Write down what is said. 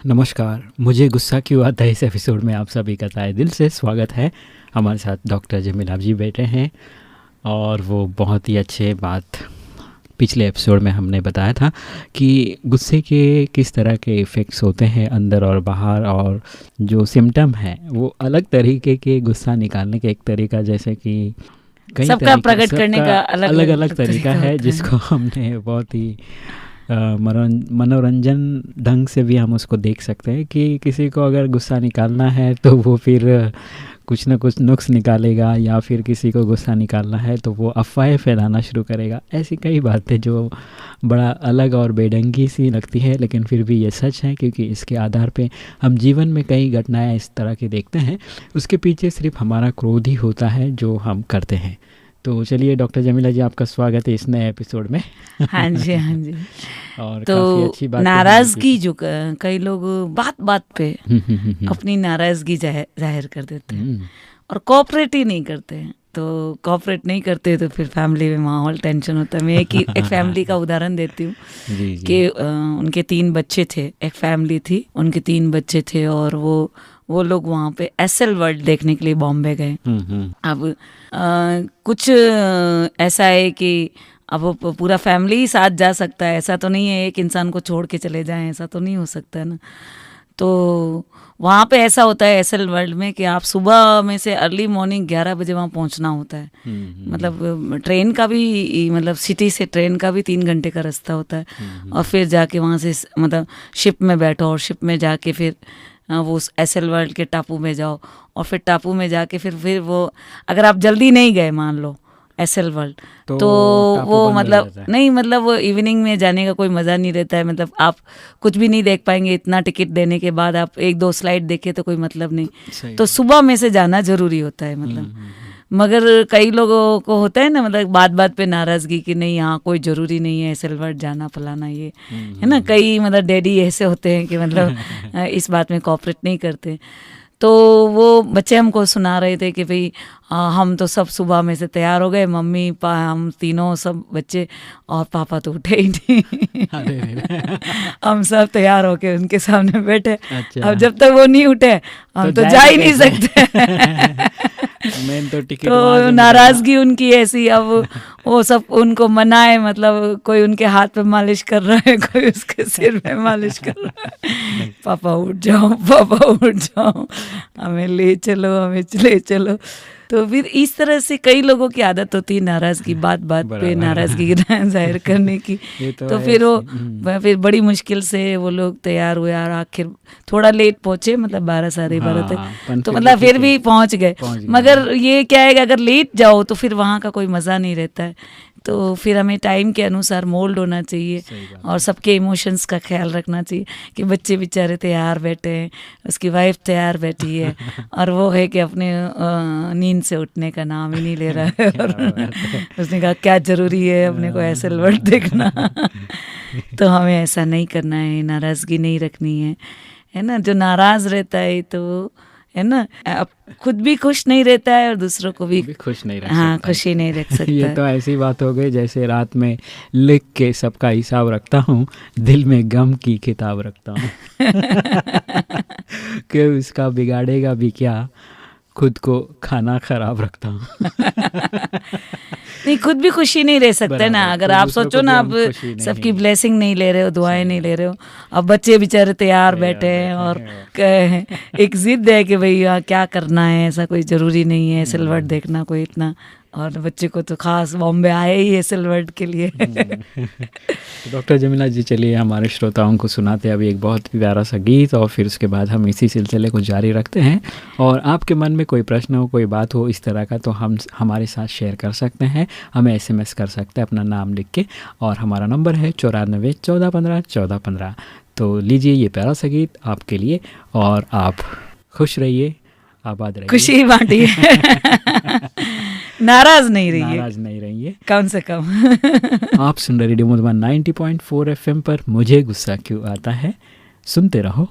नमस्कार, मुझे गुस्सा क्यों आता है इस एपिसोड में आप सभी का तहे दिल से स्वागत है। हमारे साथ डॉक्टर जमीला जी बैठे हैं और वो बहुत ही अच्छे बात पिछले एपिसोड में हमने बताया था कि गुस्से के किस तरह के इफ़ेक्ट्स होते हैं अंदर और बाहर, और जो सिम्टम है वो अलग तरीके के गुस्सा निकालने के एक तरीका, जैसे कि कई सबका प्रकट करने का अलग अलग तरीका है जिसको हमने बहुत ही मनोरंजन ढंग से भी हम उसको देख सकते हैं कि किसी को अगर गुस्सा निकालना है तो वो फिर कुछ ना कुछ नुक्स निकालेगा, या फिर किसी को गुस्सा निकालना है तो वो अफवाहें फैलाना शुरू करेगा। ऐसी कई बातें जो बड़ा अलग और बेढंगी सी लगती है, लेकिन फिर भी ये सच है, क्योंकि इसके आधार पे हम जीवन में कई घटनाएं इस तरह की देखते हैं। उसके पीछे सिर्फ हमारा क्रोध ही होता है जो हम करते हैं। तो चलिए डॉक्टर जमीला जी, आपका स्वागत है इस नए एपिसोड में। हाँ जी हाँ जी। और तो काफ़ी अच्छी बात नाराज़गी जो कई लोग बात बात पे अपनी नाराज़गी जाहिर कर देते हैं और कोऑपरेट ही नहीं करते हैं। तो कोऑपरेट नहीं करते तो फिर फैमिली में माहौल टेंशन होता है। मैं एक फैमिली का उदाहरण देती हूँ कि उनके 3 बच्चे थे। एक फैमिली थी, उनके 3 बच्चे थे और वो लोग वहाँ पे एसएल वर्ल्ड देखने के लिए बॉम्बे गए। अब कुछ ऐसा है कि अब पूरा फैमिली ही साथ जा सकता है, ऐसा तो नहीं है एक इंसान को छोड़ के चले जाएं, ऐसा तो नहीं हो सकता है ना। तो वहाँ पे ऐसा होता है एसएल वर्ल्ड में कि आप सुबह में से अर्ली मॉर्निंग 11 बजे वहाँ पहुँचना होता है। मतलब ट्रेन का भी, मतलब सिटी से ट्रेन का भी 3 घंटे का रास्ता होता है। और फिर जाके वहाँ से मतलब शिप में बैठो और शिप में जाके फिर वो एसएल वर्ल्ड के टापू में जाओ, और फिर टापू में जाके फिर वो अगर आप जल्दी नहीं गए मान लो एसएल वर्ल्ड तो वो मतलब नहीं, मतलब वो इवनिंग में जाने का कोई मज़ा नहीं रहता है। मतलब आप कुछ भी नहीं देख पाएंगे, इतना टिकट देने के बाद आप 1-2 स्लाइड देखे तो कोई मतलब नहीं। तो सुबह में से जाना ज़रूरी होता है मतलब। मगर कई लोगों को होता है ना, मतलब बात बात पे नाराज़गी कि नहीं यहाँ कोई ज़रूरी नहीं है एसएल वर्ल्ड जाना फलाना, ये है ना। कई मतलब डैडी ऐसे होते हैं कि मतलब इस बात में कोऑपरेट नहीं करते। तो वो बच्चे हमको सुना रहे थे कि भाई हम तो सब सुबह में से तैयार हो गए, मम्मी हम तीनों सब बच्चे, और पापा तो उठे ही नहीं। हम सब तैयार होके उनके सामने बैठे। अच्छा। अब जब तक वो नहीं उठे हम तो जा ही नहीं सकते। तो नाराज़गी उनकी ऐसी। अब वो सब उनको मनाए, मतलब कोई उनके हाथ पे मालिश कर रहा है, कोई उसके सिर पे मालिश कर रहा है। पापा उठ जाओ, पापा उठ जाओ, हमें ले चलो, हमें ले चलो। तो फिर इस तरह से कई लोगों की आदत होती है नाराज़गी, बात बात पे नाराज़गी जाहिर करने की। तो फिर वो फिर बड़ी मुश्किल से वो लोग तैयार हुए और आखिर थोड़ा लेट पहुँचे, मतलब 12 साढ़े 12 तक। तो मतलब फिर भी पहुँच गए। मगर ये क्या है कि अगर लेट जाओ तो फिर वहाँ का कोई मज़ा नहीं रहता है। तो फिर हमें टाइम के अनुसार मोल्ड होना चाहिए और सबके इमोशंस का ख्याल रखना चाहिए कि बच्चे बेचारे तैयार बैठे हैं, उसकी वाइफ तैयार बैठी है और वो है कि अपने नींद से उठने का नाम ही नहीं ले रहा है। और उसने कहा क्या ज़रूरी है अपने को एसएल वर्ल्ड देखना। तो हमें ऐसा नहीं करना है, नाराज़गी नहीं रखनी है ना। जो नाराज़ रहता है तो है ना, अब खुद भी खुश नहीं रहता है और दूसरों को भी खुश नहीं रख सकता। हाँ, खुशी नहीं रख सकता। ये तो ऐसी बात हो गई जैसे रात में लिख के सबका हिसाब रखता हूँ, दिल में गम की किताब रखता हूँ। कि इसका बिगाड़ेगा भी क्या, खुद को खाना खराब रखता हूँ। नहीं, खुद भी खुशी नहीं रह सकते ना। अगर आप सोचो ना, आप सबकी ब्लेसिंग नहीं ले रहे हो, दुआएं नहीं ले रहे हो, अब बच्चे बेचारे तैयार बैठे हैं और एक जिद है कि भैया क्या करना है, ऐसा कोई ज़रूरी नहीं है एसएल वर्ल्ड देखना कोई इतना, और बच्चे को तो खास बॉम्बे आए ही एसएल वर्ल्ड के लिए। तो डॉक्टर जमीला जी, चलिए हमारे श्रोताओं को सुनाते हैं अभी एक बहुत प्यारा सा गीत, और फिर उसके बाद हम इसी सिलसिले को जारी रखते हैं। और आपके मन में कोई प्रश्न हो, कोई बात हो इस तरह का, तो हम हमारे साथ शेयर कर सकते हैं, हमें SMS कर सकते हैं अपना नाम लिख के, और हमारा नंबर है 94 14 15 14 15। तो लीजिए ये प्यारा सा गीत आपके लिए, और आप खुश रहिए, आबाद रहिए, खुशी बांटिए। नाराज नहीं रहिए कम से कम। आप सुन रहे रेडियो मधुबन 90.4 FM पर मुझे गुस्सा क्यों आता है। सुनते रहो।